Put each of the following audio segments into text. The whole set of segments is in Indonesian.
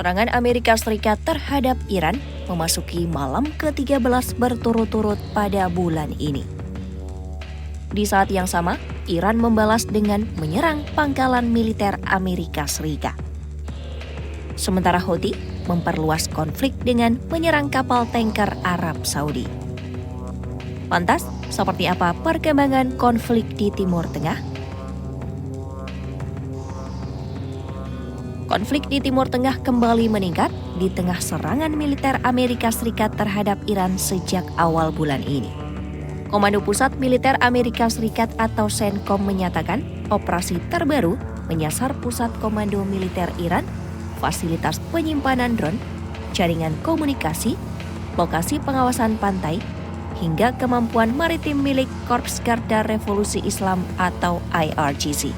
Serangan Amerika Serikat terhadap Iran memasuki malam ke-13 berturut-turut pada bulan ini. Di saat yang sama, Iran membalas dengan menyerang pangkalan militer Amerika Serikat. Sementara Houthi memperluas konflik dengan menyerang kapal tanker Arab Saudi. Lantas, seperti apa perkembangan konflik di Timur Tengah? Konflik di Timur Tengah kembali meningkat di tengah serangan militer Amerika Serikat terhadap Iran sejak awal bulan ini. Komando Pusat Militer Amerika Serikat atau CENTCOM menyatakan operasi terbaru menyasar pusat komando militer Iran, fasilitas penyimpanan drone, jaringan komunikasi, lokasi pengawasan pantai, hingga kemampuan maritim milik Korps Garda Revolusi Islam atau IRGC.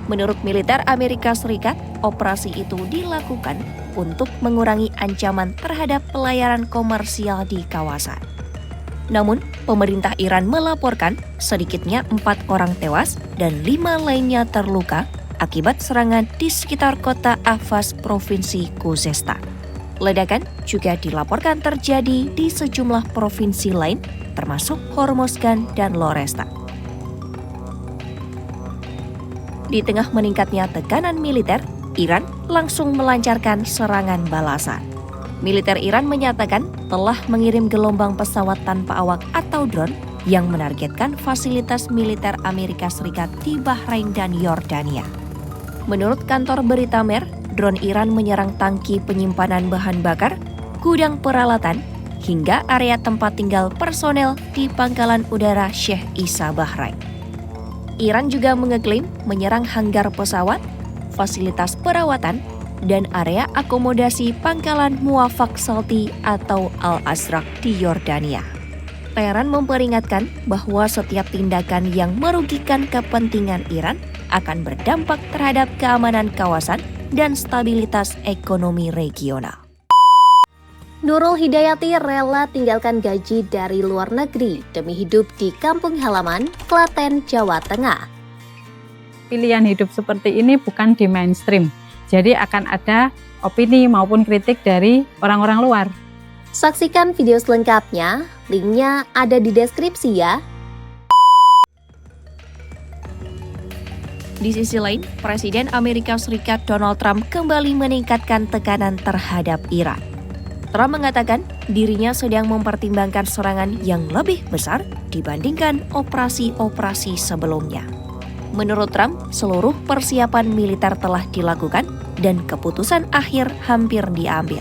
Menurut militer Amerika Serikat, operasi itu dilakukan untuk mengurangi ancaman terhadap pelayaran komersial di kawasan. Namun, pemerintah Iran melaporkan sedikitnya 4 orang tewas dan 5 lainnya terluka akibat serangan di sekitar kota Ahvaz, Provinsi Khuzestan. Ledakan juga dilaporkan terjadi di sejumlah provinsi lain, termasuk Hormozgan dan Lorestan. Di tengah meningkatnya tekanan militer, Iran langsung melancarkan serangan balasan. Militer Iran menyatakan telah mengirim gelombang pesawat tanpa awak atau drone yang menargetkan fasilitas militer Amerika Serikat di Bahrain dan Yordania. Menurut kantor berita Mer, drone Iran menyerang tangki penyimpanan bahan bakar, gudang peralatan, hingga area tempat tinggal personel di Pangkalan Udara Sheikh Isa Bahrain. Iran juga mengeklaim menyerang hanggar pesawat, fasilitas perawatan, dan area akomodasi Pangkalan Muwafaq Salti atau Al-Azraq di Yordania. Teheran memperingatkan bahwa setiap tindakan yang merugikan kepentingan Iran akan berdampak terhadap keamanan kawasan dan stabilitas ekonomi regional. Nurul Hidayati rela tinggalkan gaji dari luar negeri demi hidup di kampung halaman, Klaten, Jawa Tengah. Pilihan hidup seperti ini bukan di mainstream, jadi akan ada opini maupun kritik dari orang-orang luar. Saksikan video selengkapnya, linknya ada di deskripsi ya. Di sisi lain, Presiden Amerika Serikat Donald Trump kembali meningkatkan tekanan terhadap Iran. Trump mengatakan dirinya sedang mempertimbangkan serangan yang lebih besar dibandingkan operasi-operasi sebelumnya. Menurut Trump, seluruh persiapan militer telah dilakukan dan keputusan akhir hampir diambil.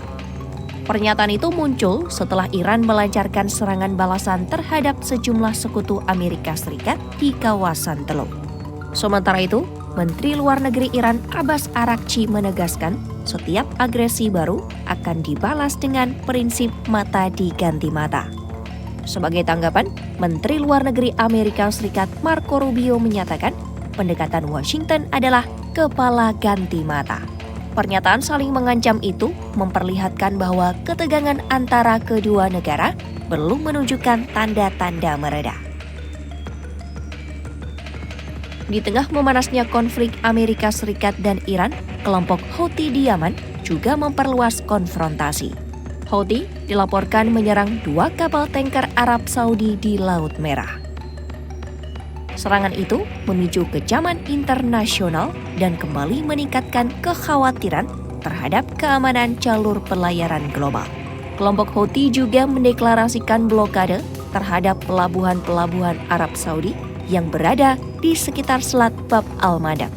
Pernyataan itu muncul setelah Iran melancarkan serangan balasan terhadap sejumlah sekutu Amerika Serikat di kawasan Teluk. Sementara itu, Menteri Luar Negeri Iran Abbas Araghchi menegaskan setiap agresi baru akan dibalas dengan prinsip mata diganti mata. Sebagai tanggapan, Menteri Luar Negeri Amerika Serikat Marco Rubio menyatakan pendekatan Washington adalah kepala ganti mata. Pernyataan saling mengancam itu memperlihatkan bahwa ketegangan antara kedua negara belum menunjukkan tanda-tanda mereda. Di tengah memanasnya konflik Amerika Serikat dan Iran, kelompok Houthi di Yaman juga memperluas konfrontasi. Houthi dilaporkan menyerang 2 kapal tanker Arab Saudi di Laut Merah. Serangan itu memicu kecaman internasional dan kembali meningkatkan kekhawatiran terhadap keamanan jalur pelayaran global. Kelompok Houthi juga mendeklarasikan blokade terhadap pelabuhan-pelabuhan Arab Saudi yang berada di sekitar Selat Bab al-Mandab.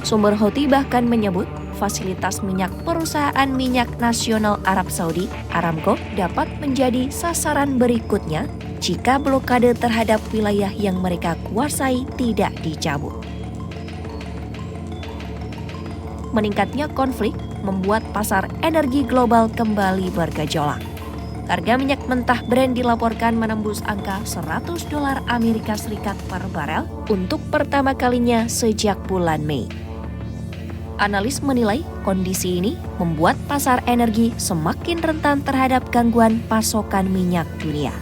Sumber Houthi bahkan menyebut fasilitas minyak perusahaan minyak nasional Arab Saudi, Aramco, dapat menjadi sasaran berikutnya jika blokade terhadap wilayah yang mereka kuasai tidak dicabut. Meningkatnya konflik membuat pasar energi global kembali bergejolak. Harga minyak mentah Brent dilaporkan menembus angka $100 Amerika Serikat per barel untuk pertama kalinya sejak bulan Mei. Analis menilai kondisi ini membuat pasar energi semakin rentan terhadap gangguan pasokan minyak dunia.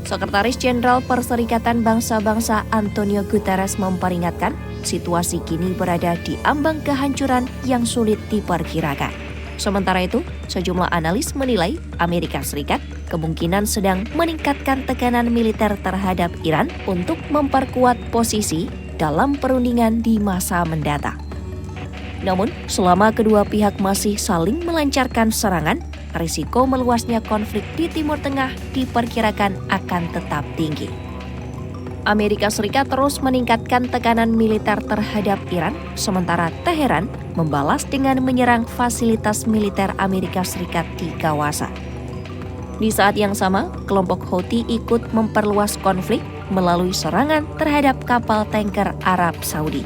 Sekretaris Jenderal Perserikatan Bangsa-Bangsa Antonio Guterres memperingatkan situasi kini berada di ambang kehancuran yang sulit diperkirakan. Sementara itu, sejumlah analis menilai Amerika Serikat kemungkinan sedang meningkatkan tekanan militer terhadap Iran untuk memperkuat posisi dalam perundingan di masa mendatang. Namun, selama kedua pihak masih saling melancarkan serangan, risiko meluasnya konflik di Timur Tengah diperkirakan akan tetap tinggi. Amerika Serikat terus meningkatkan tekanan militer terhadap Iran, sementara Teheran membalas dengan menyerang fasilitas militer Amerika Serikat di kawasan. Di saat yang sama, kelompok Houthi ikut memperluas konflik melalui serangan terhadap kapal tanker Arab Saudi.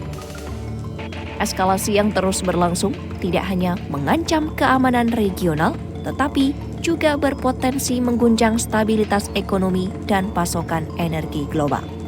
Eskalasi yang terus berlangsung tidak hanya mengancam keamanan regional, tetapi juga berpotensi mengguncang stabilitas ekonomi dan pasokan energi global.